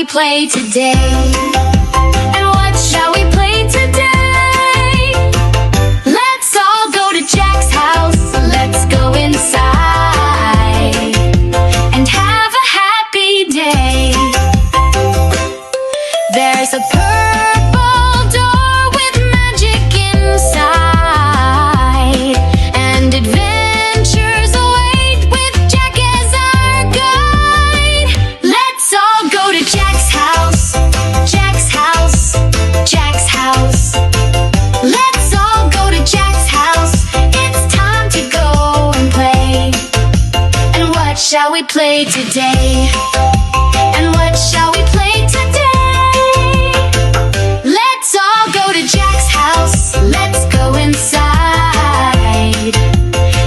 we play today? And what shall we play today? Let's all go to Jack's house. Let's go inside and have a happy day. There's a purple door with magic inside, and adventures await with Jack as our guide. Let's all go to Jack's house. Jack's house. Jack's house. Let's all go to Jack's house. It's time to go and play. And what shall we play today? And what shall we play today? Let's all go to Jack's house. Let's go inside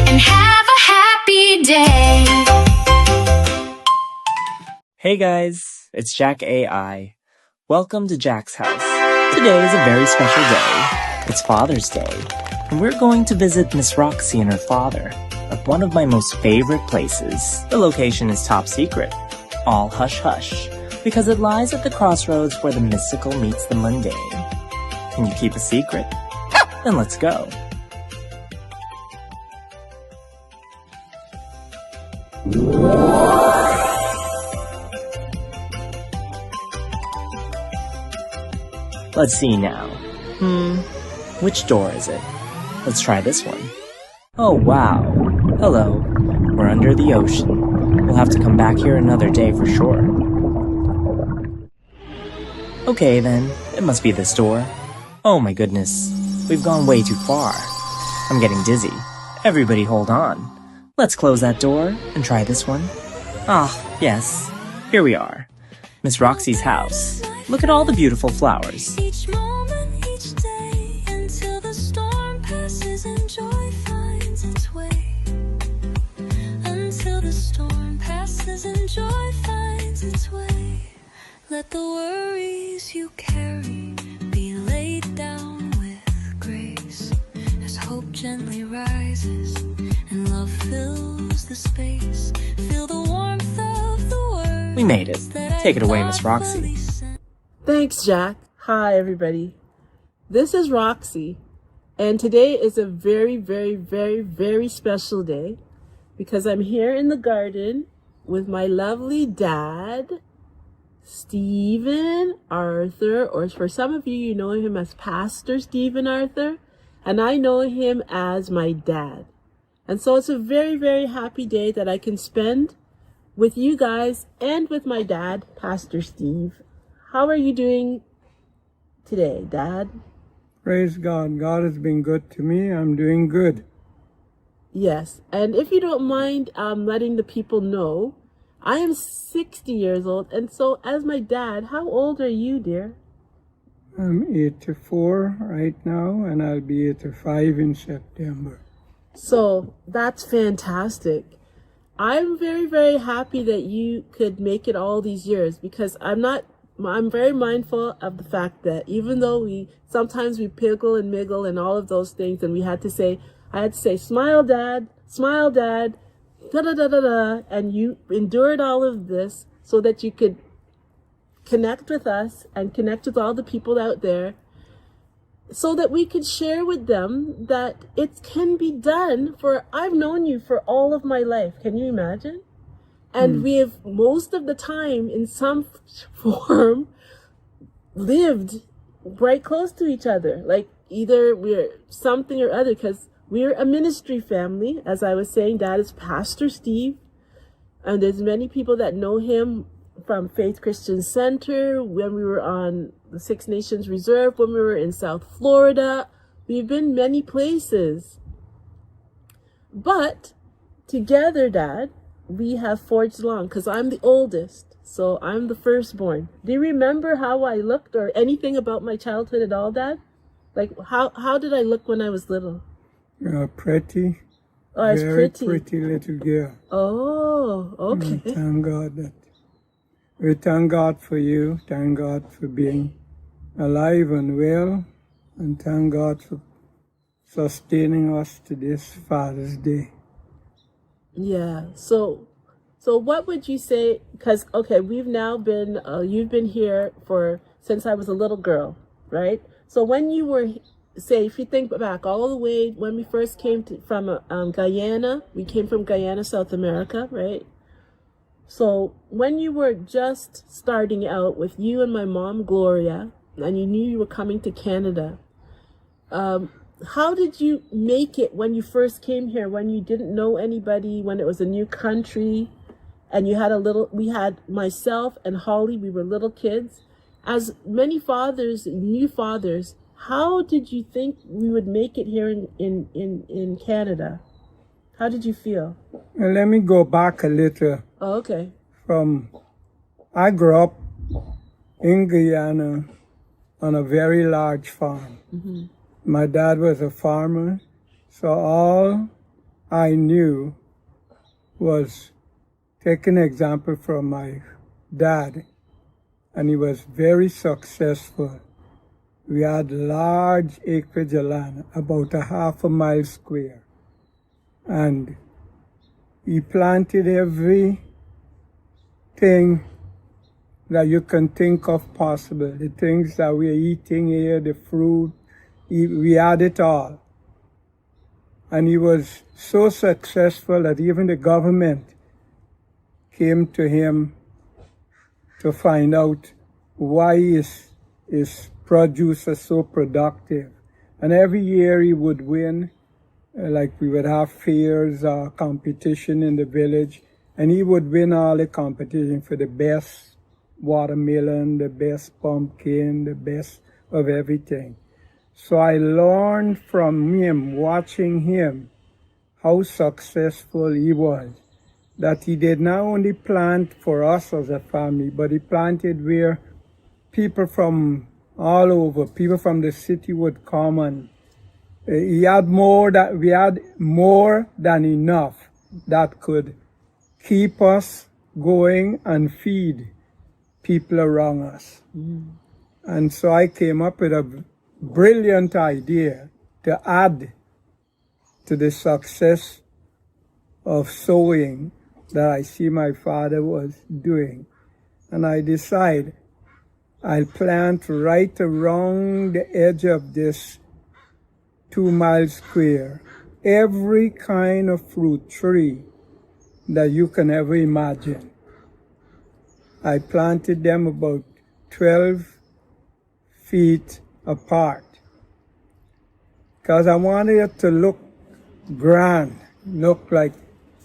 and have a happy day. Hey guys, it's Jack AI. Welcome to Jack's house. Today is a very special day. It's Father's Day, and we're going to visit Miss Roxy and her father at one of my most favorite places. The location is top secret, all hush-hush, because it lies at the crossroads where the mystical meets the mundane. Can you keep a secret? Then let's go. Let's see now. Which door is it? Let's try this one. Oh wow. Hello. We're under the ocean. We'll have to come back here another day for sure. Okay then, it must be this door. Oh my goodness. We've gone way too far. I'm getting dizzy. Everybody hold on. Let's close that door and try this one. Ah, yes. Here we are. Miss Roxy's house. Look at all the beautiful flowers. Each moment, each day, until the storm passes and joy finds its way. Until the storm passes and joy finds its way. Let the worries you carry be laid down with grace, as hope gently rises and love fills the space. Feel the warmth of the words. We made it. Take it away, Miss Roxy. Thanks, Jack. Hi, everybody. This is Roxy, and today is a very, very, very, very special day because I'm here in the garden with my lovely dad, Stephen Arthur, or for some of you, you know him as Pastor Stephen Arthur, and I know him as my dad. And so it's a very, very happy day that I can spend with you guys and with my dad, Pastor Steve. How are you doing today, Dad? Praise God. God has been good to me. I'm doing good. Yes. And if you don't mind letting the people know, I am 60 years old. And so as my dad, how old are you, dear? I'm 84 right now, and I'll be 85 in September. So that's fantastic. I'm very, very happy that you could make it all these years because I'm very mindful of the fact that even though sometimes we piggle and miggle and all of those things, and I had to say, smile, Dad, da da da da da, and you endured all of this so that you could connect with us and connect with all the people out there, so that we could share with them that it can be done. For I've known you for all of my life. Can you imagine? And we have most of the time in some form lived right close to each other. Like either we're something or other, because we're a ministry family. As I was saying, Dad is Pastor Steve. And there's many people that know him from Faith Christian Center, when we were on the Six Nations Reserve, when we were in South Florida. We've been many places. But together, Dad, we have forged along, because I'm the oldest, so I'm the firstborn. Do you remember how I looked or anything about my childhood at all, Dad? Like, how did I look when I was little? You're pretty. Oh, I was very pretty. pretty little girl. Oh, okay. Thank God that. We thank God for you. Thank God for being alive and well. And thank God for sustaining us to this Father's Day. Yeah. So So what would you say, because, okay, we've now been, you've been here since I was a little girl, right? So when you were, say, if you think back all the way when we first came from Guyana, we came from Guyana, South America, right? So when you were just starting out with you and my mom, Gloria, and you knew you were coming to Canada, how did you make it when you first came here, when you didn't know anybody, when it was a new country, and you had we had myself and Holly, we were little kids. As many fathers, new fathers, how did you think we would make it here in Canada? How did you feel? And let me go back a little. Oh, okay. I grew up in Guyana on a very large farm. Mm-hmm. My dad was a farmer, so all I knew was take an example from my dad, and he was very successful. We had large acreage of land, about a half a mile square, and he planted everything that you can think of possible. The things that we're eating here, the fruit, we had it all. And he was so successful that even the government came to him to find out why his produce is so productive. And every year he would win, like we would have fairs or competition in the village, and he would win all the competition for the best watermelon, the best pumpkin, the best of everything. So I learned from him, watching him, how successful he was. That he did not only plant for us as a family, but he planted where people from all over, people from the city would come, and we had more than enough that could keep us going and feed people around us. Mm. And so I came up with a brilliant idea to add to the success of sowing that I see my father was doing. And I decided I'll plant right around the edge of this 2 mile square every kind of fruit tree that you can ever imagine. I planted them about 12 feet apart because I wanted it to look grand, look like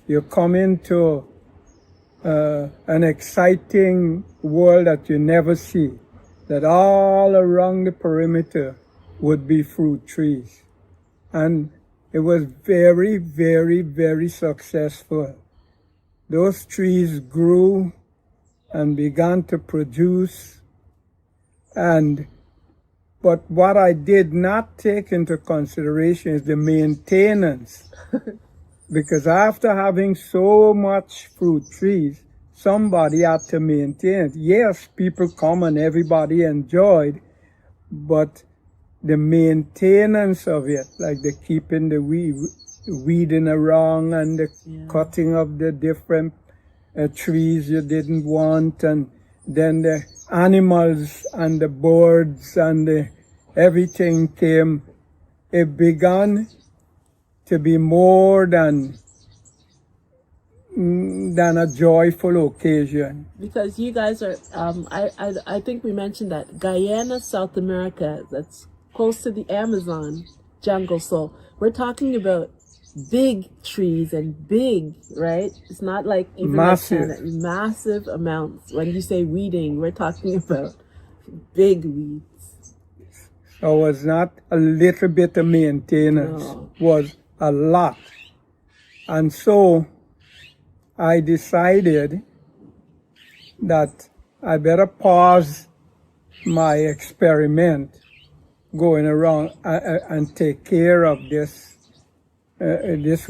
you come into an exciting world that you never see, that all around the perimeter would be fruit trees. And it was very, very, very successful. Those trees grew and began to produce. But what I did not take into consideration is the maintenance. Because after having so much fruit trees, somebody had to maintain it. Yes, people come and everybody enjoyed, but the maintenance of it, like the keeping the weeding around and the cutting of the different trees you didn't want, and then the animals and the birds and everything came. It began to be more than a joyful occasion. Because you guys are, I think we mentioned that Guyana, South America, that's close to the Amazon jungle. So we're talking about big trees and big, right? It's not like even massive amounts. When you say weeding, we're talking about big weeds. So it was not a little bit of maintenance, was a lot. And so I decided that I better pause my experiment going around and take care of this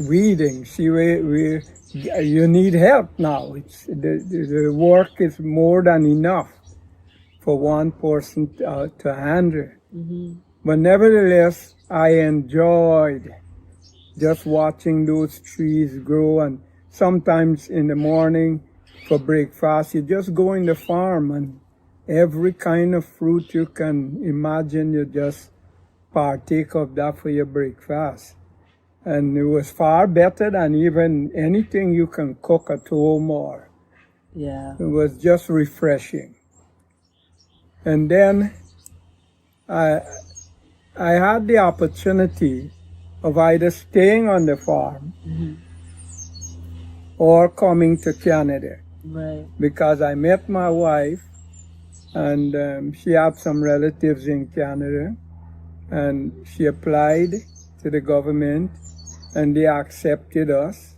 weeding. See, you need help now. The work is more than enough for one person to handle. Mm-hmm. But nevertheless, I enjoyed just watching those trees grow and sometimes in the morning for breakfast, you just go in the farm and every kind of fruit you can imagine, you just partake of that for your breakfast. And it was far better than even anything you can cook at home, or Yeah. it was just refreshing. And then I had the opportunity of either staying on the farm or coming to Canada, Right. because I met my wife and she had some relatives in Canada, and she applied to the government and they accepted us.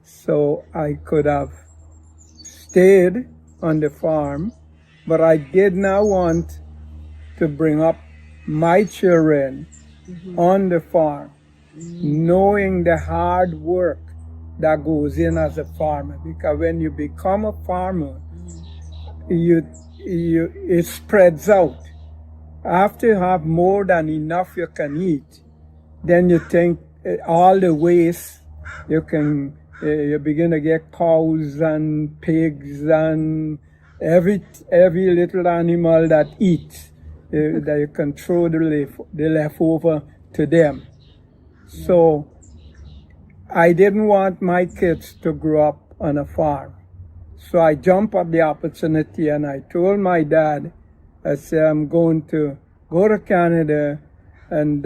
So I could have stayed on the farm, but I did not want to bring up my children on the farm, knowing the hard work that goes in as a farmer. Because when you become a farmer, it spreads out. After you have more than enough you can eat, then you think all the waste you begin to get cows and pigs and every little animal that eats, that you can throw the leftover to them. So I didn't want my kids to grow up on a farm. So I jumped at the opportunity and I told my dad, I said, I'm going to go to Canada and,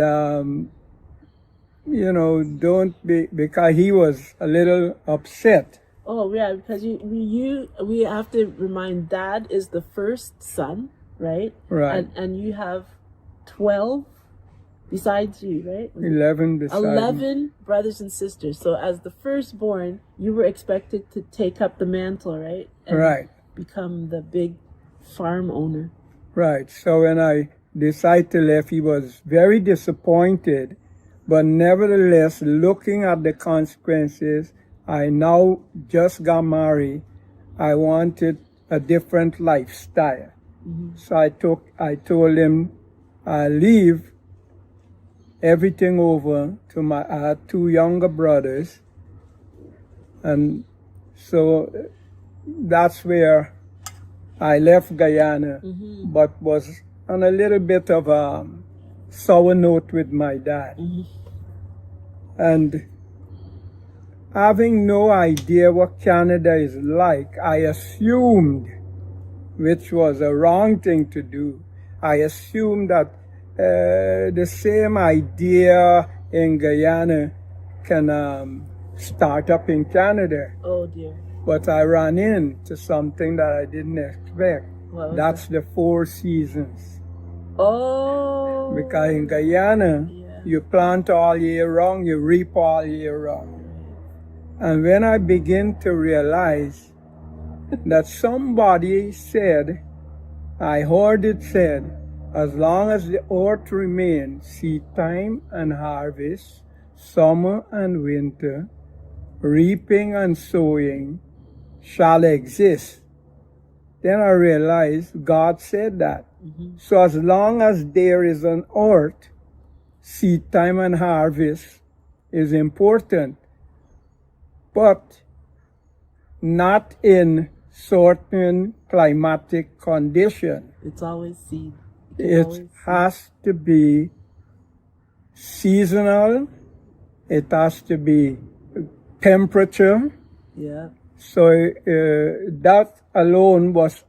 don't be, because he was a little upset. Oh yeah, because we have to remind, Dad is the first son, right? Right. And you have 12 besides you, right? 11 beside me. 11 brothers and sisters. So as the firstborn, you were expected to take up the mantle, right? And Right. become the big farm owner. Right. So when I decided to leave, he was very disappointed. But nevertheless, looking at the consequences, I now just got married. I wanted a different lifestyle. So I told him I leave everything over to I had 2 younger brothers. And so that's where I left Guyana, but was on a little bit of a sour note with my dad. And having no idea what Canada is like, I assumed, which was a wrong thing to do, I assumed that the same idea in Guyana can start up in Canada. Oh dear. But I ran into something that I didn't expect. What was That's the 4 seasons. Oh. Because in Guyana, Yeah. you plant all year round, you reap all year round. And when I begin to realize that somebody said, I heard it said, as long as the earth remains, seed time and harvest, summer and winter, reaping and sowing shall exist. Then I realized God said that. So as long as there is an earth, seed time and harvest is important, but not in certain climatic condition. It's always seed. It has to be seasonal. It has to be temperature. Yeah. So that alone was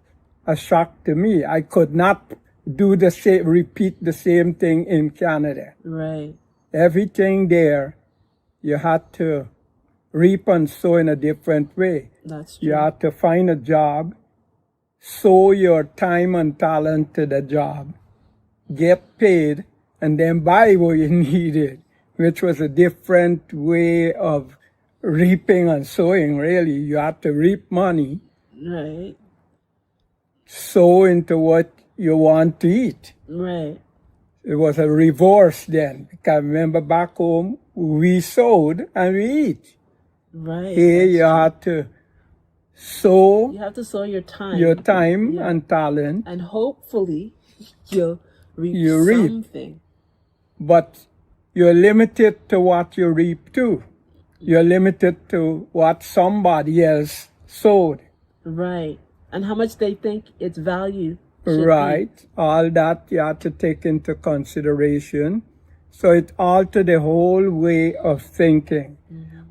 a shock to me. I could not repeat the same thing in Canada. Right. Everything there, you had to reap and sow in a different way. That's true. You had to find a job, sow your time and talent to the job, get paid, and then buy what you needed, which was a different way of reaping and sowing, really. You had to reap money, Right. sow into what you want to eat. Right. It was a reverse then. Because remember back home, we sowed and we eat. Right. Here you had to sow You have to sow your time. Yeah. and talent, And hopefully you'll reap You reap. something. but you're limited to what you reap too. You're limited to what somebody else sowed. Right. And how much they think its value should Right. All that you have to take into consideration. So it altered the whole way of thinking.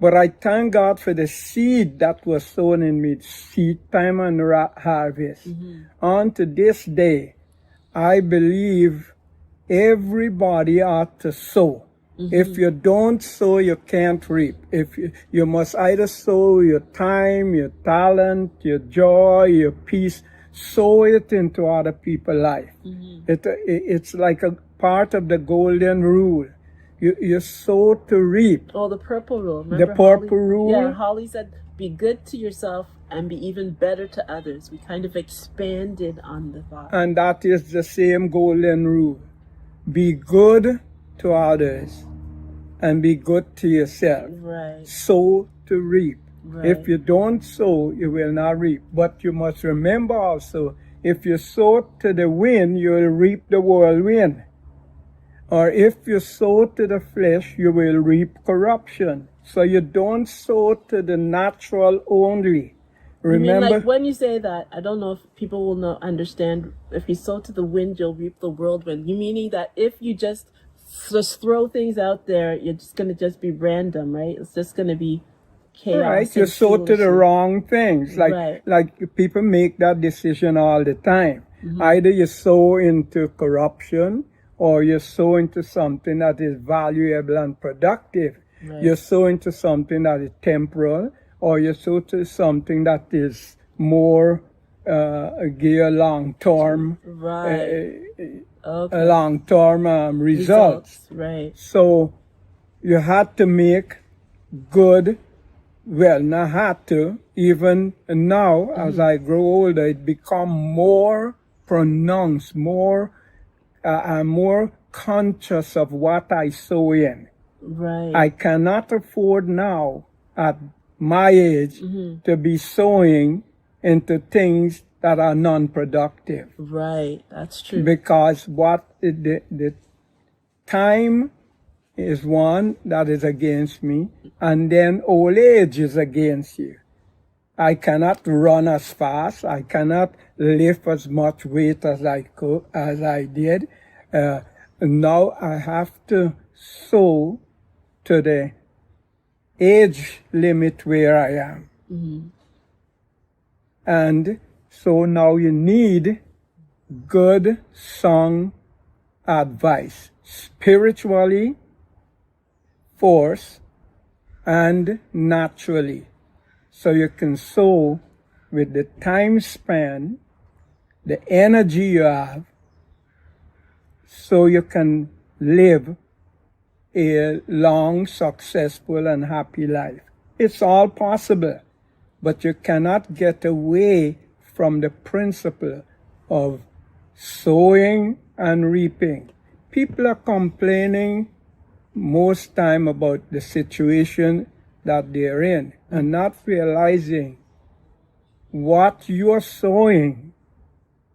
But I thank God for the seed that was sown in me, seed time and harvest. On to this day, I believe everybody ought to sow. If you don't sow, you can't reap. If you must either sow your time, your talent, your joy, your peace, sow it into other people's life. It's like a part of the golden rule. You sow to reap. Oh, the purple rule. Remember purple rule? Yeah, Holly said, be good to yourself and be even better to others. We kind of expanded on the thought. And that is the same golden rule. Be good to others and be good to yourself. Right. Sow to reap. Right. If you don't sow, you will not reap. But you must remember also, if you sow to the wind, you will reap the whirlwind. Or if you sow to the flesh, you will reap corruption. So you don't sow to the natural only. Remember? You mean like when you say that, I don't know if people will not understand. If you sow to the wind, you'll reap the whirlwind. You meaning that if you just throw things out there, you're just going to just be random, right? It's just going to be chaos. Right, you and sow to the foolishness. wrong things. Like people make that decision all the time. Either you sow into corruption or you sow into something that is valuable and productive. Right. You sow into something that is temporal, or you sow to something that is more gear long-term, Right. Okay. long-term results. Right. So you had to make good, well, not had to, even now as I grow older, it become more pronounced, I'm more conscious of what I sow in. Right. I cannot afford now at my age to be sowing into things that are non-productive. Right. That's true. Because what the time is one that is against me, and then old age is against you. I cannot run as fast. I cannot lift as much weight as I did. Now I have to sow to the age limit where I am. And so now you need good song advice, spiritually, force, and naturally. So you can sow with the time span, the energy you have, so you can live a long, successful, and happy life. It's all possible, but you cannot get away from the principle of sowing and reaping. People are complaining most time about the situation that they're in and not realizing what you're sowing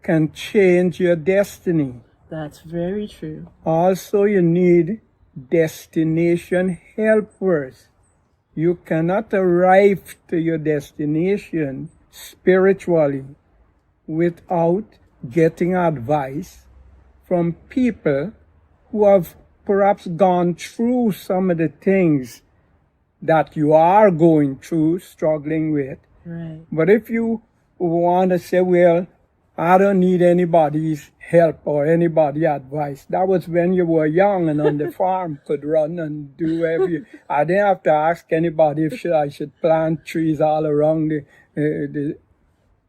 can change your destiny. That's very true. Also, you need destination helpers. You cannot arrive to your destination spiritually without getting advice from people who have perhaps gone through some of the things that you are going through, struggling with. Right. But if you want to say, well, I don't need anybody's help or anybody's advice. That was when you were young and on the farm, could run and do everything. I didn't have to ask anybody if I should plant trees all around the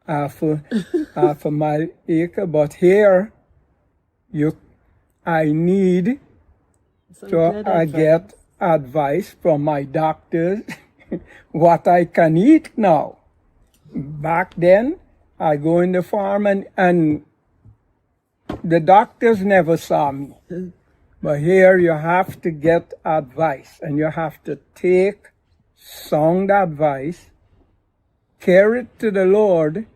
half of my acre. But here, I need to get advice from my doctors what I can eat now. Back then, I go in the farm and the doctors never saw me. But here you have to get advice, and you have to take sound advice, carry it to the Lord,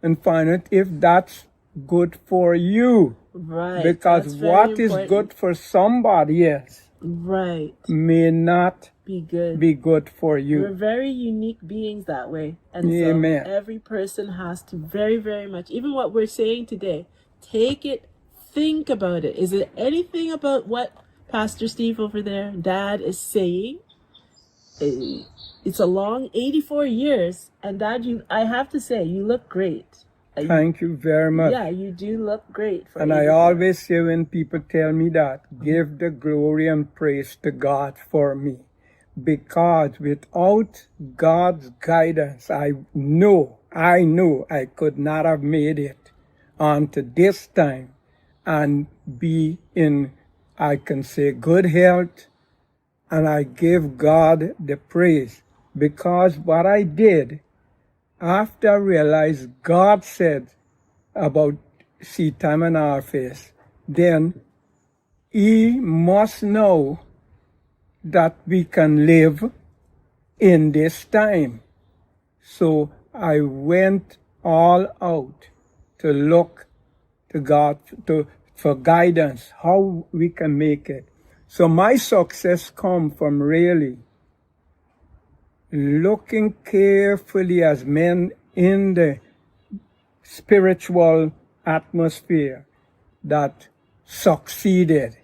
and find out if that's good for you. Right. Because That's very what is important. good for somebody else Right. may not Be good. be good for We're you. very unique beings that way. And Amen. so every person has to very, very much, even what we're saying today, take it, think about it. Is it anything about what Pastor Steve over there, Dad, is saying? It's a long 84 years. And Dad, I have to say, you look great. Thank you very much. Yeah, you do look great. For And I 84. always say when people tell me that, give the glory and praise to God for me. Because without God's guidance, I know I could not have made it onto this time and be in, I can say, good health. And I give God the praise. Because what I did, after I realized God said about see time in our face, then He must know that we can live in this time. So I went all out to look to God for guidance, how we can make it. So my success come from really looking carefully as men in the spiritual atmosphere that succeeded,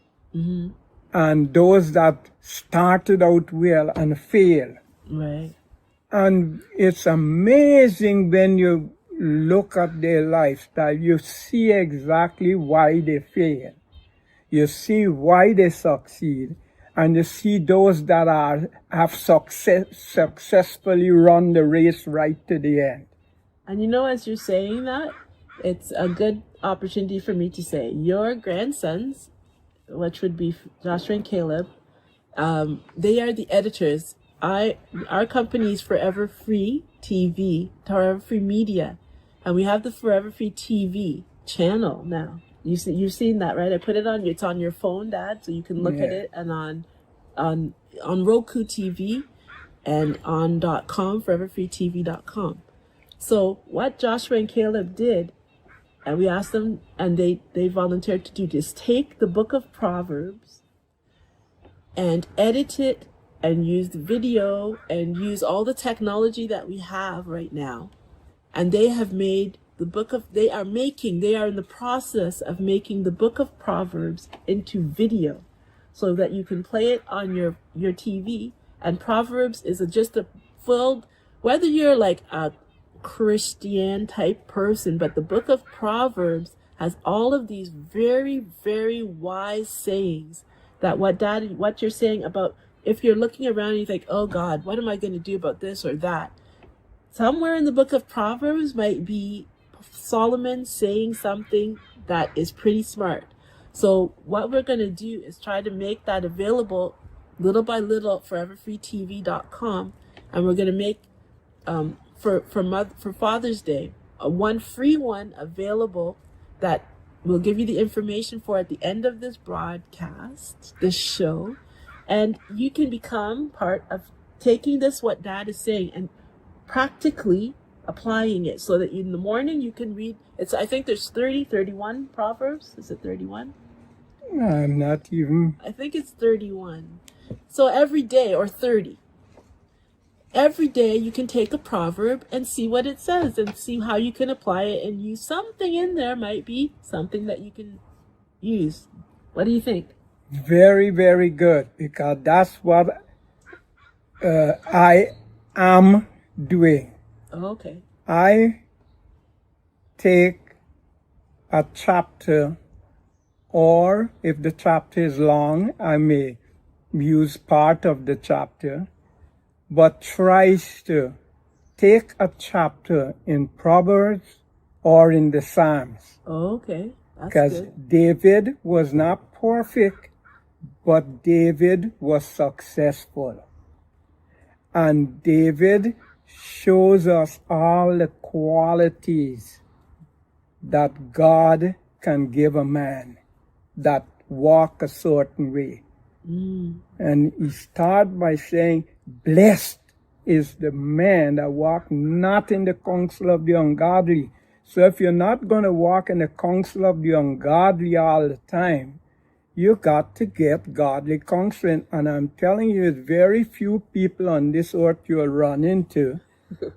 and those that started out well and failed. Right. And it's amazing when you look at their lifestyle, you see exactly why they fail. You see why they succeed. And you see those that have successfully run the race right to the end. And you know, as you're saying that, it's a good opportunity for me to say your grandsons, which would be Joshua and Caleb, they are the editors. Our company is Forever Free TV, Forever Free Media, and we have the Forever Free TV channel now. You've seen that, right? I put it on. It's on your phone, Dad, so you can look at it, and on Roku TV, and on .com, foreverfreetv.com. So what Joshua and Caleb did, and we asked them, and they volunteered to do this: take the book of Proverbs and edit it and use the video and use all the technology that we have right now. And they have made they are in the process of making the book of Proverbs into video so that you can play it on your TV. And Proverbs is just a filled, whether you're like a Christian type person, but the book of Proverbs has all of these very, very wise sayings that what you're saying about, if you're looking around and you think, oh God, what am I going to do about this or that? Somewhere in the book of Proverbs might be Solomon saying something that is pretty smart. So what we're going to do is try to make that available little by little at foreverfreetv.com. And we're going to make, for Father's Day, one free one available that we'll give you the information for at the end of this broadcast, this show. And you can become part of taking this, what Dad is saying, and practically applying it so that in the morning you can read. I think there's 31 Proverbs. Is it 31? I'm not even. I think it's 31. So every day, or 30. Every day you can take a proverb and see what it says and see how you can apply it and use something in there. Might be something that you can use. What do you think? Very, very good, because that's what I am doing. Okay. I take a chapter, or if the chapter is long, I may use part of the chapter, but tries to take a chapter in Proverbs or in the Psalms. Okay. That's Because good. David was not perfect, but David was successful. And David shows us all the qualities that God can give a man that walk a certain way. And he starts by saying, blessed is the man that walk not in the counsel of the ungodly. So if you're not going to walk in the counsel of the ungodly all the time, you got to get godly counseling. And I'm telling you, it's very few people on this earth you'll run into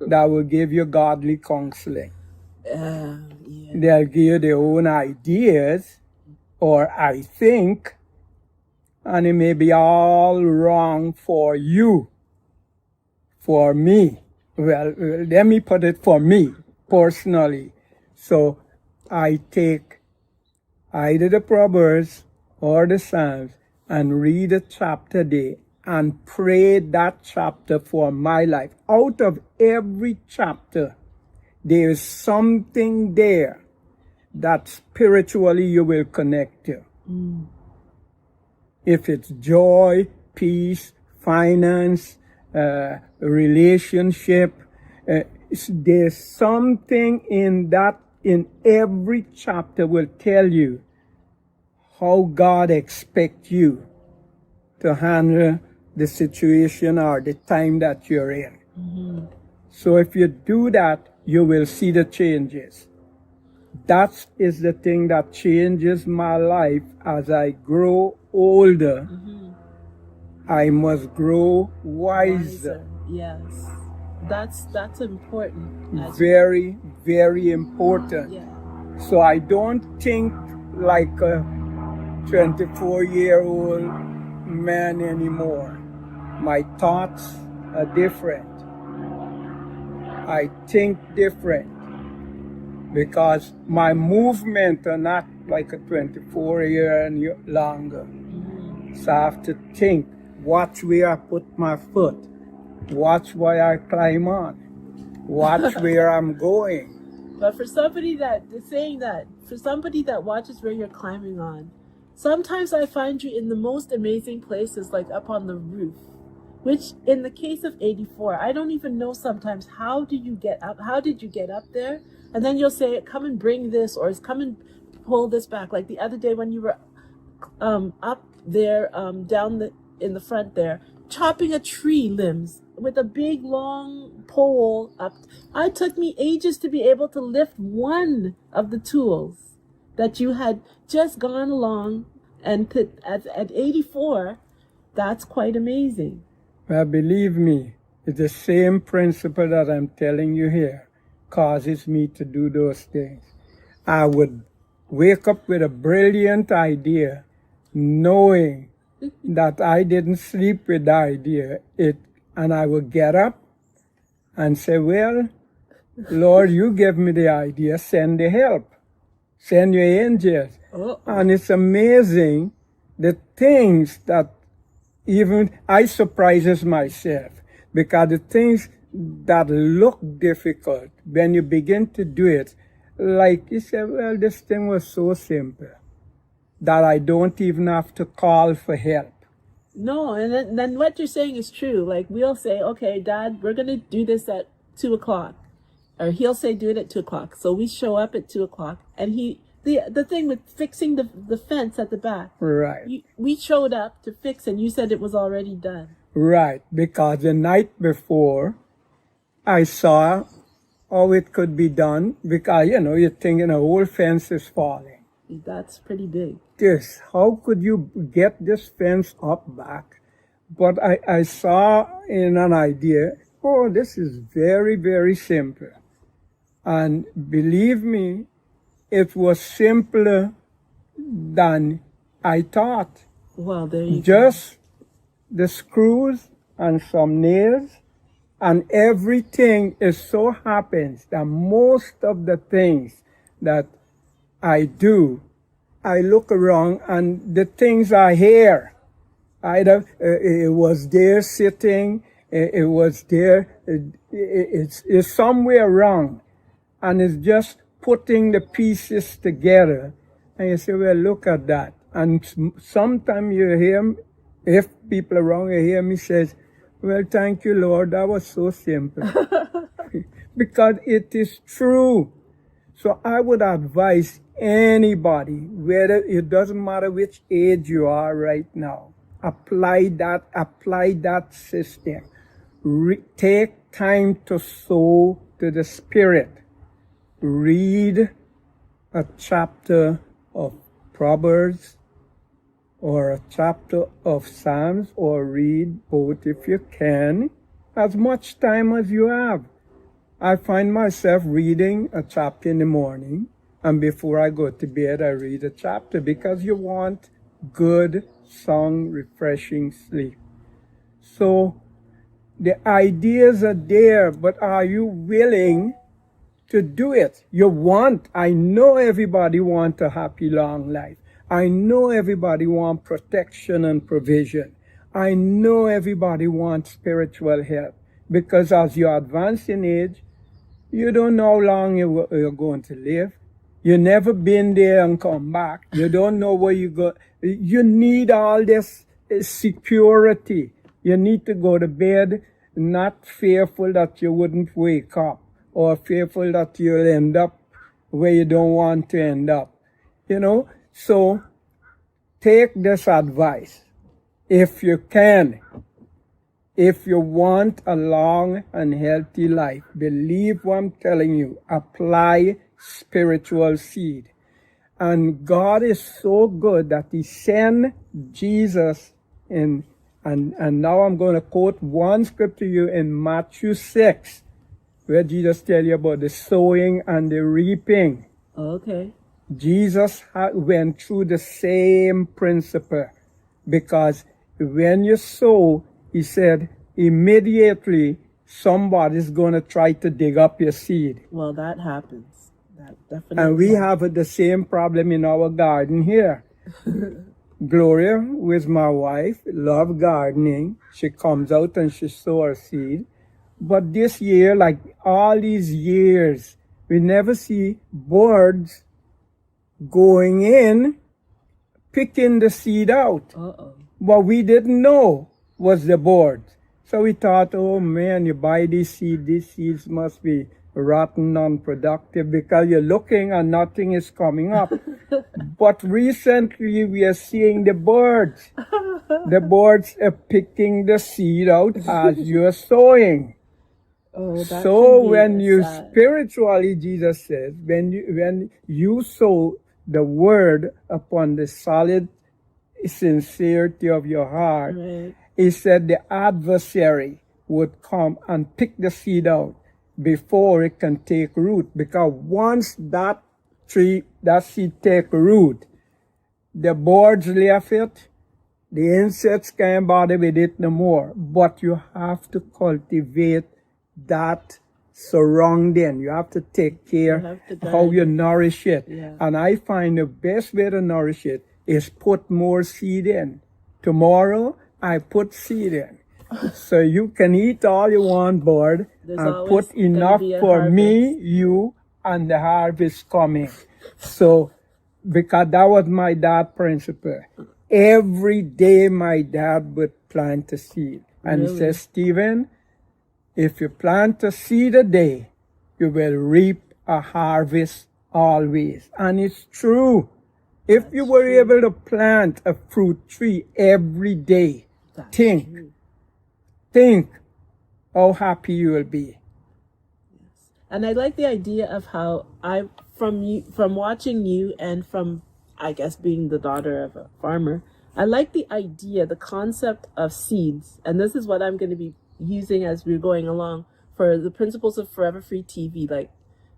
that will give you godly counseling. Yeah. They'll give you their own ideas, or I think, and it may be all wrong for you, for me. Well, let me put it for me, personally. So I take either the Proverbs or the Psalms and read a chapter a day and pray that chapter for my life. Out of every chapter, there is something there that spiritually you will connect to. If it's joy, peace, finance, relationship, there's something in that, in every chapter will tell you how God expects you to handle the situation or the time that you're in. So if you do that, you will see the changes. That is the thing that changes my life as I grow older. I must grow wiser. Yes. That's important. Very, very important. Yeah. So I don't think like a 24-year-old man anymore. My thoughts are different. I think different because my movement are not like a 24-year and longer. So I have to think, watch where I put my foot, watch where I climb on, watch where I'm going. But for somebody that is saying that, for somebody that watches where you're climbing on, sometimes I find you in the most amazing places, like up on the roof. Which, in the case of 84, I don't even know sometimes, how do you get up? How did you get up there? And then you'll say, come and bring this, or come and pull this back. Like the other day when you were up there, down in the front there, chopping a tree limbs with a big long pole up. It took me ages to be able to lift one of the tools that you had just gone along, and at 84, that's quite amazing. Well, believe me, it's the same principle that I'm telling you here causes me to do those things. I would wake up with a brilliant idea, knowing that I didn't sleep with the idea. And I would get up and say, well, Lord, you gave me the idea, send the help. Send your angels. And it's amazing the things that even I surprises myself, because the things that look difficult, when you begin to do it, like you say, well, this thing was so simple that I don't even have to call for help. No, and then what you're saying is true. Like we'll say, okay, Dad, we're going to do this at 2:00. Or he'll say, do it at 2:00. So we show up at 2:00, and the thing with fixing the fence at the back. Right. We showed up to fix, and you said it was already done. Right, because the night before, I saw how it could be done, because, you're thinking a whole fence is falling. That's pretty big. This, how could you get this fence up back? But I saw in an idea, this is very, very simple. And believe me, it was simpler than I thought. Well, there you Just the screws and some nails, and everything. It so happens that most of the things that I do, I look around and the things are here. Either it was there sitting, it was there, it's somewhere wrong. And it's just putting the pieces together. And you say, well, look at that. And sometimes you hear, if people around you hear me says, well, thank you, Lord, that was so simple. Because it is true. So I would advise anybody, whether it doesn't matter which age you are right now, apply that system. Take time to sow to the Spirit. Read a chapter of Proverbs or a chapter of Psalms, or read both if you can, as much time as you have. I find myself reading a chapter in the morning, and before I go to bed, I read a chapter, because you want good, sound, refreshing sleep. So the ideas are there, but are you willing to do it? I know everybody wants a happy long life. I know everybody wants protection and provision. I know everybody wants spiritual help, because as you advance in age, you don't know how long you're going to live. You never been there and come back. You don't know where you go. You need all this security. You need to go to bed not fearful that you wouldn't wake up, or fearful that you'll end up where you don't want to end up. So take this advice. If you can, if you want a long and healthy life, believe what I'm telling you. Apply spiritual seed. And God is so good that He sent Jesus in. And now I'm going to quote one scripture to you in Matthew 6, where Jesus tells you about the sowing and the reaping. Okay. Jesus went through the same principle, because when you sow, He said, immediately somebody's going to try to dig up your seed. Well, that happens. That definitely. And we have the same problem in our garden here. Gloria, who is my wife, love gardening. She comes out and she sows her seed. But this year, like all these years, we never see birds going in, picking the seed out. What we didn't know was the birds. So we thought, oh man, you buy these seeds must be rotten, unproductive, because you're looking and nothing is coming up. But recently we are seeing the birds. The birds are picking the seed out as you're sowing. So when you spiritually, Jesus says, when you sow the word upon the solid sincerity of your heart, Right. He said the adversary would come and pick the seed out before it can take root. Because once that seed take root, the birds left it, the insects can't bother with it no more. But you have to cultivate that surrounding. You have to take care how you nourish it. Yeah. And I find the best way to nourish it is put more seed in. Tomorrow, I put seed in. So you can eat all you want, bird, and put enough for me, you, and the harvest coming. So, because that was my dad's principle. Every day my dad would plant a seed. And he says, Stephen, if you plant a seed a day, you will reap a harvest always. And it's true. If you were able to plant a fruit tree every day, think how happy you will be. And I like the idea of how from watching you and from, I guess, being the daughter of a farmer, I like the idea, the concept of seeds. And this is what I'm going to be using as we're going along for the principles of Forever Free TV, like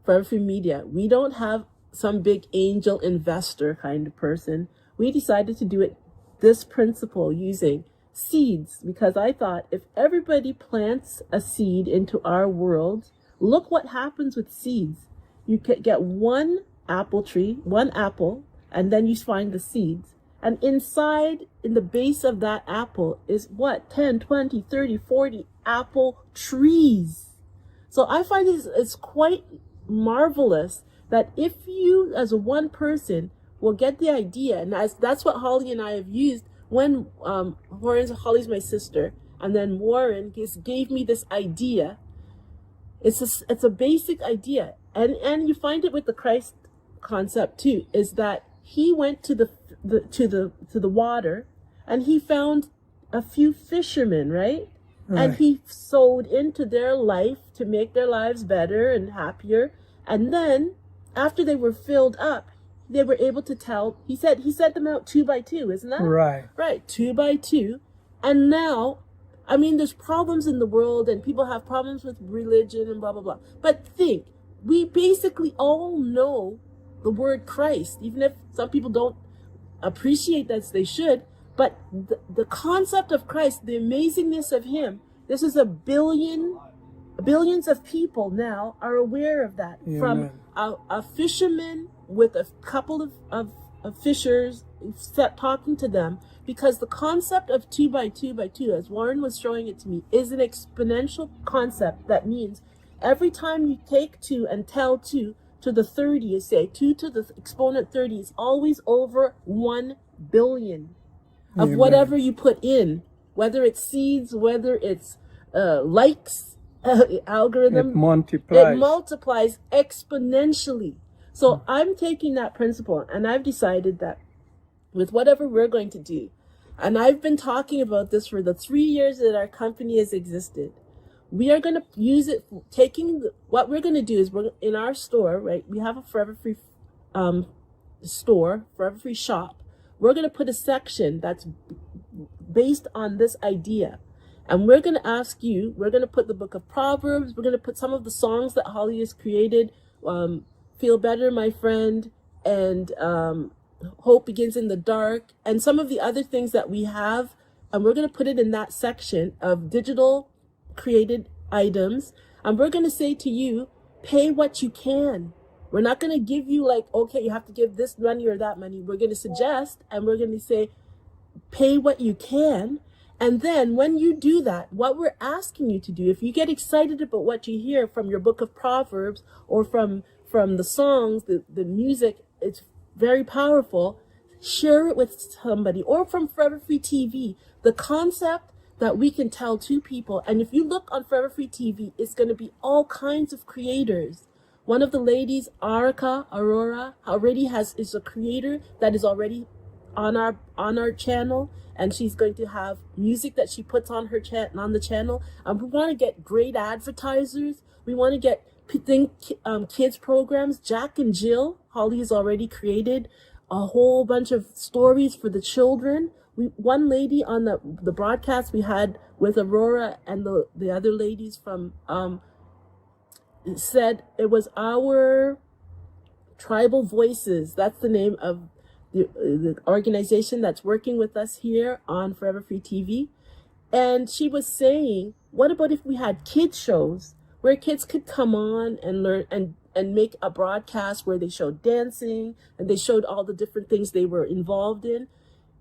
Forever Free Media. We don't have some big angel investor kind of person. We decided to do it, this principle, using seeds, because I thought if everybody plants a seed into our world, look what happens with seeds. You can get one apple tree, one apple, and then you find the seeds. And inside, in the base of that apple is what? 10, 20, 30, 40 apple trees. So I find it's quite marvelous that if you, as a one person, will get the idea, and that's what Holly and I have used when Holly's my sister, and then Warren gave me this idea. It's a basic idea, and you find it with the Christ concept too. Is that he went to the water, and he found a few fishermen, right? And he sowed into their life to make their lives better and happier. And then, after they were filled up, they were able to tell. He sent them out 2 by 2, isn't that Right. right? 2 by 2, and now, I mean, there's problems in the world, and people have problems with religion and blah blah blah. But think, we basically all know the word Christ, even if some people don't appreciate that they should. But the concept of Christ, the amazingness of Him, this is billions of people now are aware of that. Amen. From a fisherman with a couple of fishers talking to them, because the concept of 2 by 2 by 2, as Warren was showing it to me, is an exponential concept. That means every time you take 2 and tell 2 to the 30, you say 2 to the exponent 30 is always over 1 billion of Amen. whatever you put in, whether it's seeds, whether it's likes, algorithm. It multiplies. It multiplies exponentially. So I'm taking that principle, and I've decided that with whatever we're going to do, and I've been talking about this for the 3 years that our company has existed, we are going to use it. What we're going to do is, we're in our store, right? We have a Forever Free store, Forever Free shop. We're going to put a section that's based on this idea. And we're going to ask you, we're going to put the book of Proverbs, we're going to put some of the songs that Holly has created, Feel Better, My Friend, and Hope Begins in the Dark, and some of the other things that we have. And we're going to put it in that section of digital created items. And we're going to say to you, pay what you can. We're not going to give you like, okay, you have to give this money or that money. We're going to suggest, and we're going to say, pay what you can. And then when you do that, what we're asking you to do, if you get excited about what you hear from your book of Proverbs, or from the songs, the music, it's very powerful, share it with somebody, or from Forever Free TV. The concept that we can tell 2 people, and if you look on Forever Free TV, it's going to be all kinds of creators. One of the ladies, Aurora, already is a creator that is already on our channel, and she's going to have music that she puts on her on the channel. We want to get great advertisers. We want to get kids programs. Jack and Jill, Holly has already created a whole bunch of stories for the children. One lady on the broadcast we had with Aurora and the other ladies from said it was our Tribal Voices. That's the name of the organization that's working with us here on Forever Free TV. And she was saying, what about if we had kids shows where kids could come on and learn and make a broadcast where they showed dancing and they showed all the different things they were involved in.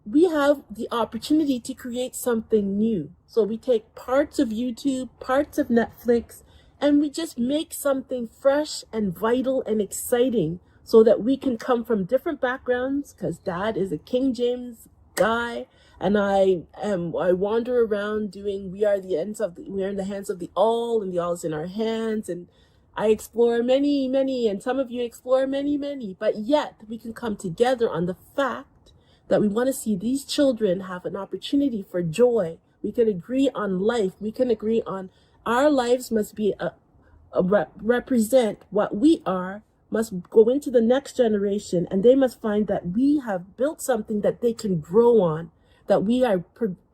We have the opportunity to create something new. So we take parts of YouTube, parts of Netflix, and we just make something fresh and vital and exciting, so that we can come from different backgrounds, because Dad is a King James guy, and I wander around doing we are in the hands of the all, and the all is in our hands, and I explore many, and some of you explore many, but yet we can come together on the fact that we want to see these children have an opportunity for joy. We can agree on life. We can agree on our lives must be represent what we are, must go into the next generation, and they must find that we have built something that they can grow on, that we are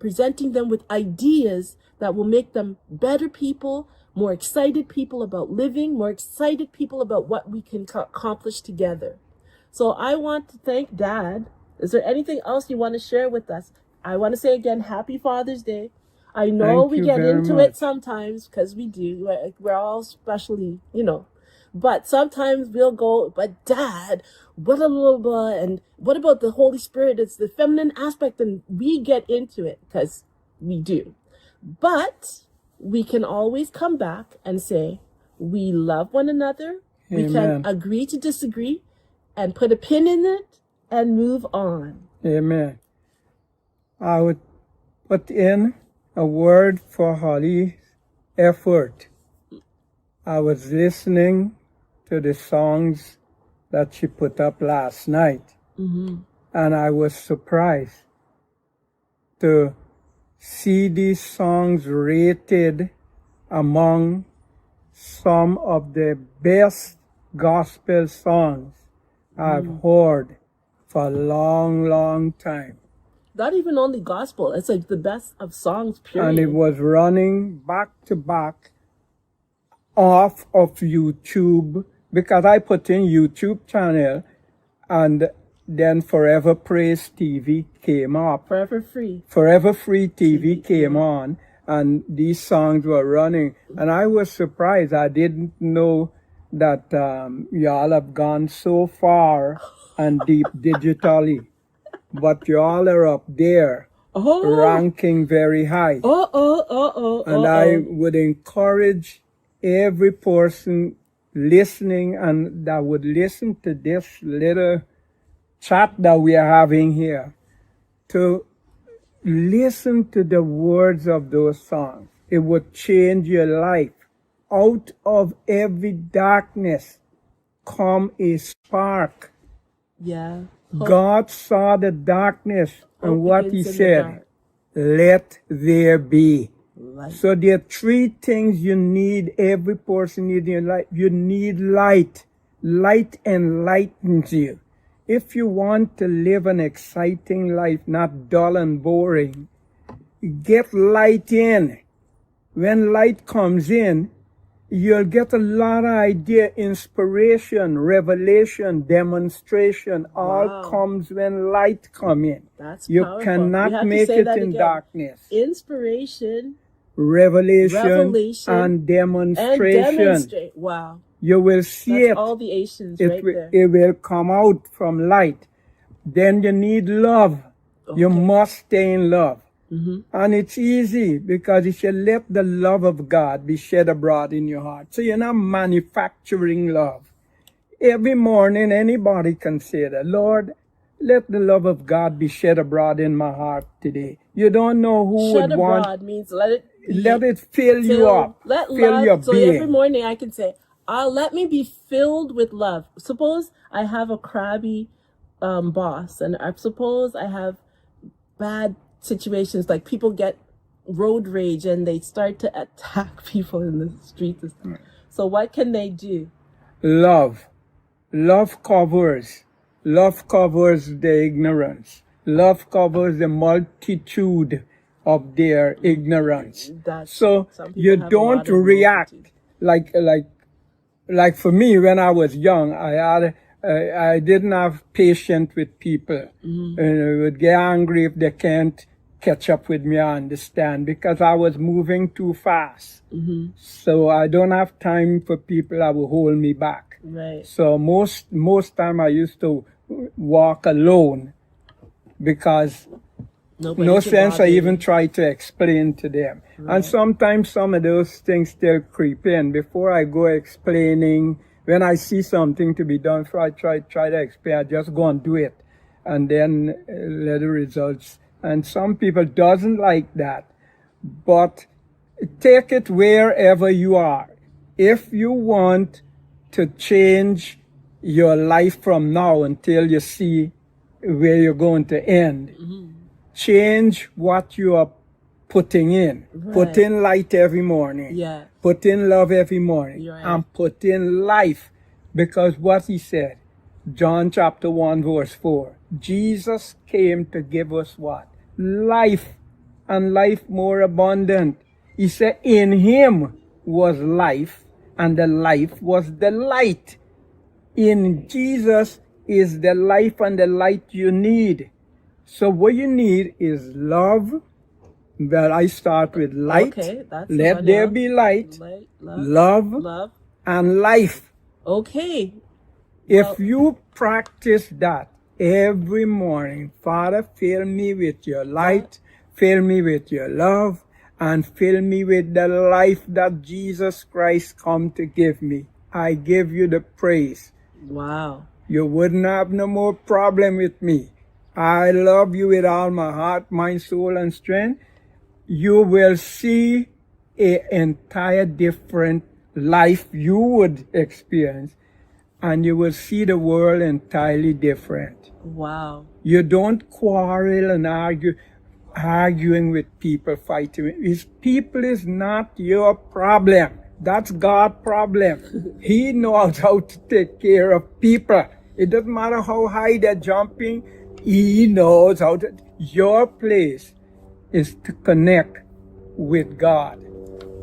presenting them with ideas that will make them better people, more excited people about living, more excited people about what we can accomplish together. So I want to thank Dad. Is there anything else you want to share with us? I want to say again, Happy Father's Day. I know Thank we you get very into much. it sometimes, because we do. We're all especially, but sometimes we'll go, but Dad, blah, blah, blah, blah, and what about the Holy Spirit? It's the feminine aspect, and we get into it because we do. But we can always come back and say, we love one another. We can Amen. agree to disagree and put a pin in it and move on. Amen. I would put in a word for Holly's effort. I was listening to the songs that she put up last night, and I was surprised to see these songs rated among some of the best gospel songs I've heard for a long, long time. Not even only gospel. It's like the best of songs, period. And it was running back to back off of YouTube because I put in YouTube channel and then Forever Praise TV came up. Forever Free. Forever Free TV came on and these songs were running. And I was surprised. I didn't know that y'all have gone so far and deep digitally. But y'all are up there, ranking very high. And I would encourage every person listening and that would listen to this little chat that we are having here to listen to the words of those songs. It would change your life. Out of every darkness come a spark. Yeah. God saw the darkness and Hope what he begins in the said, dark. let there be. Light. So there are three things you need, every person needs in your life. You need light. Light enlightens you. If you want to live an exciting life, not dull and boring, get light in. When light comes in, you'll get a lot of idea, inspiration, revelation, demonstration. All comes when light come in. That's You powerful. cannot We have to make say it that in again. darkness. Inspiration Revelation and and demonstration. demonstrate. Wow. You will see That's it. all the Asians It, right wi- there. it will come out from light. Then you need love. You Okay. must stay in love. And it's easy because if you let the love of God be shed abroad in your heart. So you're not manufacturing love. Every morning anybody can say that, Lord, let the love of God be shed abroad in my heart today. You don't know who Shed would want. abroad means let it be Let it fill you filled- up. Let Fill love. your So being. every morning I can say, let me be filled with love. Suppose I have a crabby boss, and I suppose I have bad situations, like people get road rage and they start to attack people in the streets and stuff. So what can they do? Love. Love covers. Love covers the ignorance. Love covers the multitude of their ignorance. That's, So some people you have a don't lot of react multitude. like for me when I was young. I didn't have patience with people. And I would get angry if they can't catch up with me. I understand because I was moving too fast. So I don't have time for people that will hold me back. Right. So most time I used to walk alone because Nobody no can sense bother I even you. try to explain to them. And sometimes some of those things still creep in. Before I go explaining, when I see something to be done, before I try to explain, I just go and do it. And then let the results. And some people doesn't like that. But take it wherever you are. If you want to change your life from now until you see where you're going to end, change what you are putting in. Put Right. in light every morning. Yeah. Put in love every morning. You're right. And put in life. Because what he said, John chapter 1 verse 4, Jesus came to give us what? Life, and life more abundant. He said in him was life, and the life was the light. In Jesus is the life and the light you need. So what you need is love. Well, I start with light. Okay, that's the Let one, there yeah. be light, Light, love, love. and life. Okay. If you practice that every morning, Father, fill me with your light, fill me with your love, and fill me with the life that Jesus Christ come to give me. I give you the praise. Wow. You wouldn't have no more problem with me. I love you with all my heart, mind, soul, and strength. You will see an entire different life you would experience, and you will see the world entirely different. Wow. You don't quarrel and arguing with people, fighting. People is not your problem. That's God's problem. He knows how to take care of people. It doesn't matter how high they're jumping. He knows how to. Your place is to connect with God.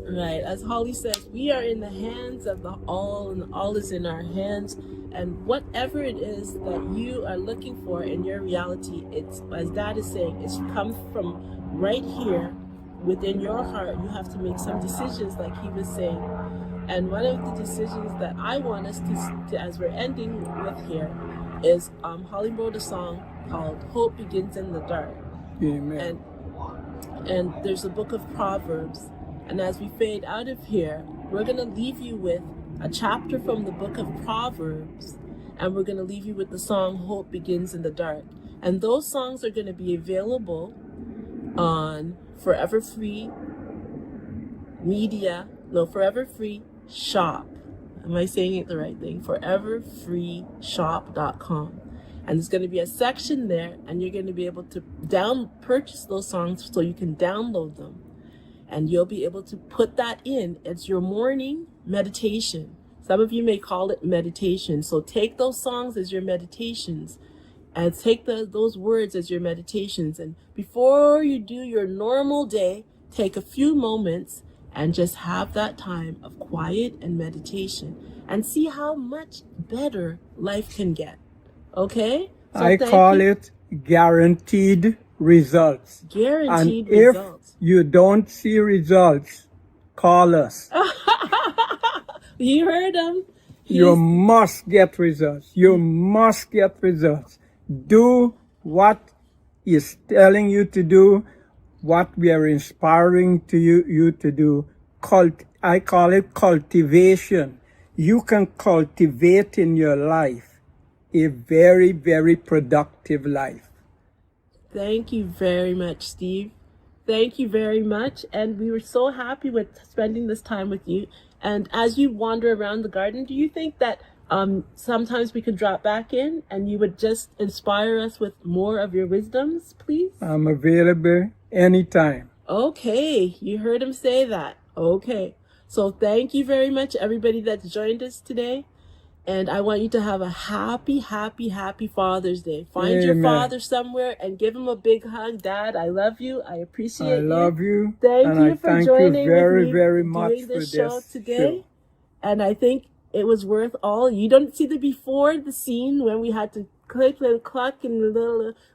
Right. As Holly says, we are in the hands of the all, and all is in our hands. And whatever it is that you are looking for in your reality, it's, as Dad is saying, it's come from right here within your heart. You have to make some decisions, like he was saying. And one of the decisions that I want us to as we're ending with here, is Holly wrote a song called "Hope Begins in the Dark." Amen. And there's a book of Proverbs. And as we fade out of here, we're going to leave you with a chapter from the book of Proverbs. And we're going to leave you with the song "Hope Begins in the Dark." And those songs are going to be available on Forever Free Shop. Am I saying it the right thing? foreverfreeshop.com. And there's going to be a section there, and you're going to be able to purchase those songs so you can download them. And you'll be able to put that in as your morning meditation. Some of you may call it meditation. So take those songs as your meditations, and take those words as your meditations. And before you do your normal day, take a few moments and just have that time of quiet and meditation, and see how much better life can get. Okay? So I call it guaranteed results. Guaranteed and if results. you don't see results, call us. You heard him. You must get results. You must get results. Do what he's telling you to do, what we are inspiring to you to do. I call it cultivation. You can cultivate in your life a very, very productive life. Thank you very much, Steve. Thank you very much. And we were so happy with spending this time with you. And as you wander around the garden, do you think that sometimes we could drop back in and you would just inspire us with more of your wisdoms, please? I'm available anytime. Okay, you heard him say that. Okay. So thank you very much, everybody that's joined us today. And I want you to have a happy, happy, happy Father's Day. Find your father somewhere and give him a big hug. Dad, I love you. I appreciate you. I love you. Thank and you I for thank joining you very, with me very much doing for this show this today. show. And I think it was worth all. You don't see the before the scene when we had to click and cluck and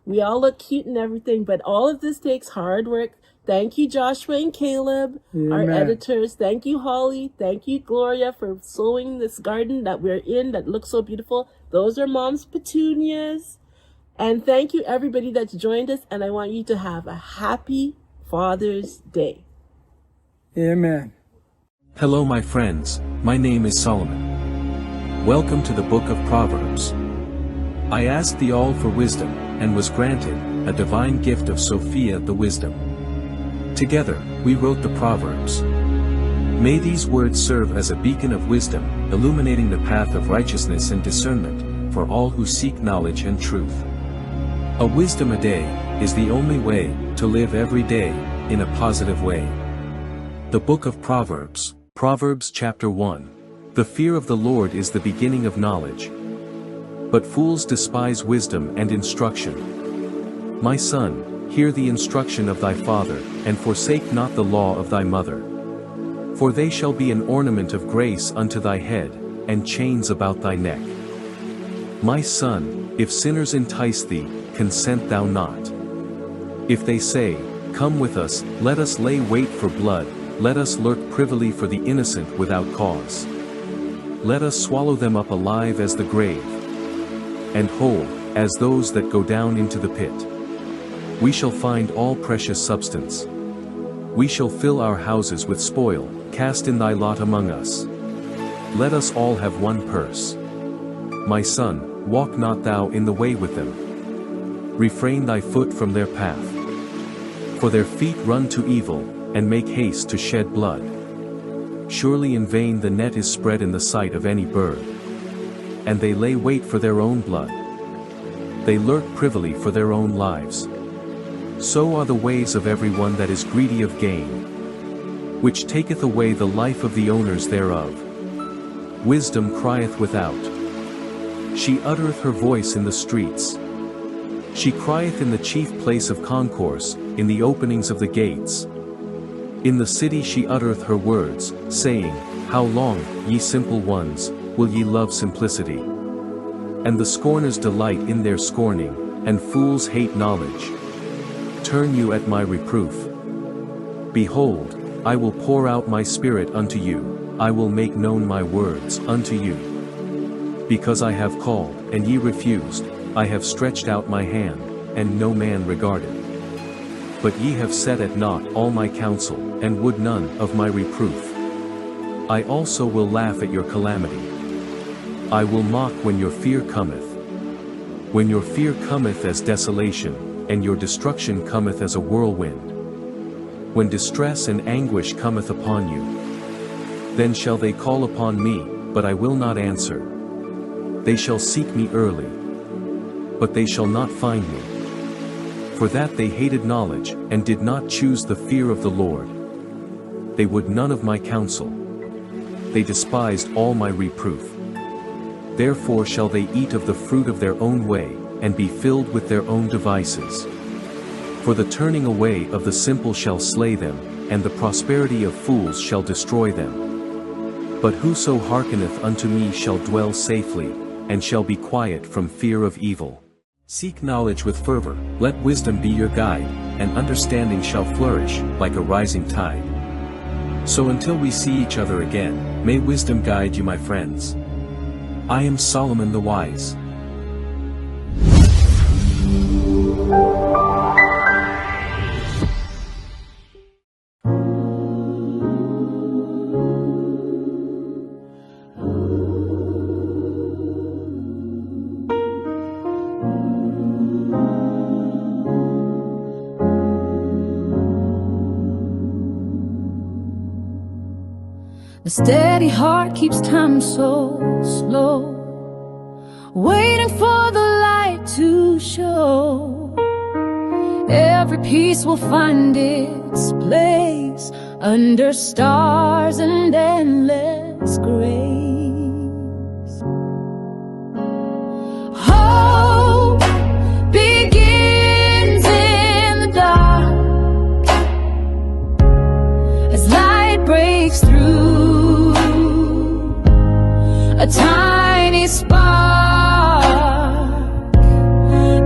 we all look cute and everything, but all of this takes hard work. Thank you, Joshua and Caleb, our editors. Thank you, Holly. Thank you, Gloria, for sowing this garden that we're in that looks so beautiful. Those are Mom's petunias. And thank you, everybody that's joined us. And I want you to have a happy Father's Day. Amen. Hello, my friends. My name is Solomon. Welcome to the book of Proverbs. I asked the all for wisdom, and was granted a divine gift of Sophia the wisdom. Together, we wrote the Proverbs. May these words serve as a beacon of wisdom, illuminating the path of righteousness and discernment, for all who seek knowledge and truth. A wisdom a day is the only way to live every day in a positive way. The Book of Proverbs, Proverbs chapter 1. The fear of the Lord is the beginning of knowledge. But fools despise wisdom and instruction. My son, hear the instruction of thy father, and forsake not the law of thy mother. For they shall be an ornament of grace unto thy head, and chains about thy neck. My son, if sinners entice thee, consent thou not. If they say, Come with us, let us lay wait for blood, let us lurk privily for the innocent without cause. Let us swallow them up alive as the grave, and whole, as those that go down into the pit. We shall find all precious substance. We shall fill our houses with spoil, cast in thy lot among us. Let us all have one purse. My son, walk not thou in the way with them. Refrain thy foot from their path. For their feet run to evil, and make haste to shed blood. Surely in vain the net is spread in the sight of any bird. And they lay wait for their own blood. They lurk privily for their own lives. So are the ways of every one that is greedy of gain, which taketh away the life of the owners thereof. Wisdom crieth without, She uttereth her voice in the streets. She crieth in the chief place of concourse, in the openings of the gates. In the city she uttereth her words, saying, How long, ye simple ones, will ye love simplicity? And the scorners delight in their scorning, and fools hate knowledge. Turn you at my reproof. Behold, I will pour out my spirit unto you, I will make known my words unto you. Because I have called, and ye refused, I have stretched out my hand, and no man regarded. But ye have set at naught all my counsel, and would none of my reproof. I also will laugh at your calamity. I will mock when your fear cometh. When your fear cometh as desolation, and your destruction cometh as a whirlwind. When distress and anguish cometh upon you. Then shall they call upon me, but I will not answer. They shall seek me early, but they shall not find me. For that they hated knowledge, and did not choose the fear of the Lord. They would none of my counsel. They despised all my reproof. Therefore shall they eat of the fruit of their own way, and be filled with their own devices. For the turning away of the simple shall slay them, and the prosperity of fools shall destroy them. But whoso hearkeneth unto me shall dwell safely, and shall be quiet from fear of evil. Seek knowledge with fervor, let wisdom be your guide, and understanding shall flourish, like a rising tide. So until we see each other again, may wisdom guide you, my friends. I am Solomon the Wise. The steady heart keeps time so slow, waiting for the light to show. Every piece will find its place under stars and endless grace. Hope begins in the dark as light breaks through. A tiny spark,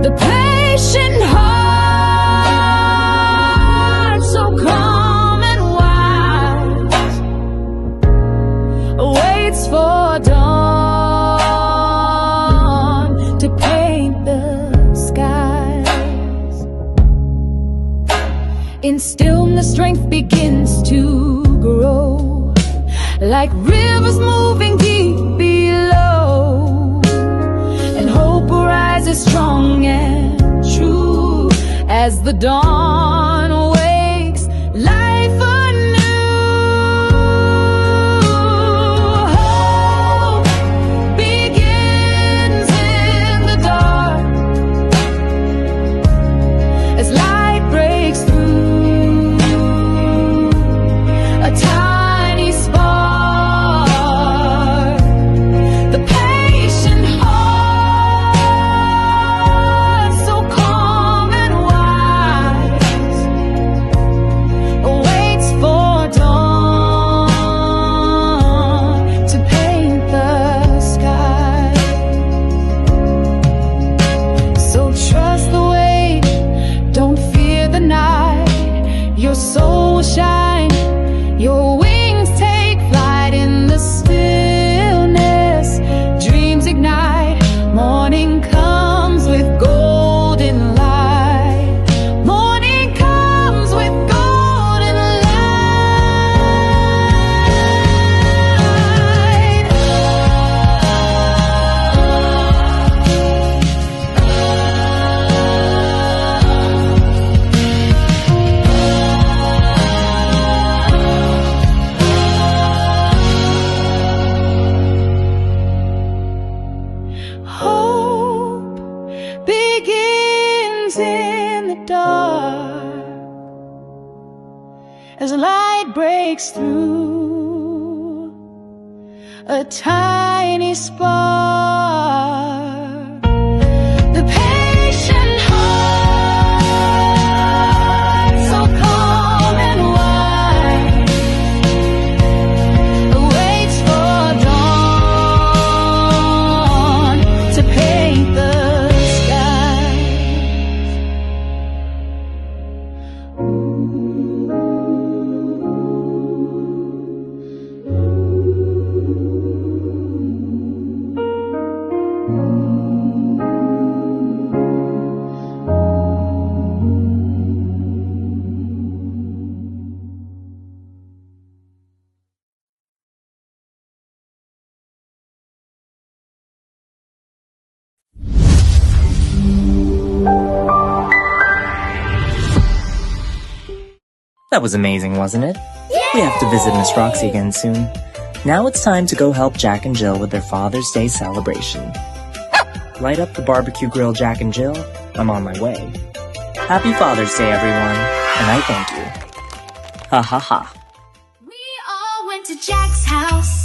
the patient heart, so calm and wise, waits for dawn to paint the skies. In stillness, strength begins to grow, like rivers moving deep below, and hope rises strong and true as the dawn wakes life anew. Hope begins in the dark as light breaks through. A tiny spark, the patient heart, so calm and wise, awaits for dawn to paint the sky. So trust the wait, don't fear the night. Your soul will shine, your wings take flight in the stillness. Dreams ignite, morning comes with golden light. Morning comes with golden Hope begins in the dark as light breaks through. A tiny spark, That was amazing, wasn't it? We have to visit Miss Roxy again soon. Now it's time to go help Jack and Jill with their Father's Day celebration. Light up the barbecue grill, Jack and Jill. I'm on my way. Happy Father's Day, everyone, and I thank you. Ha ha ha. We all went to Jack's house.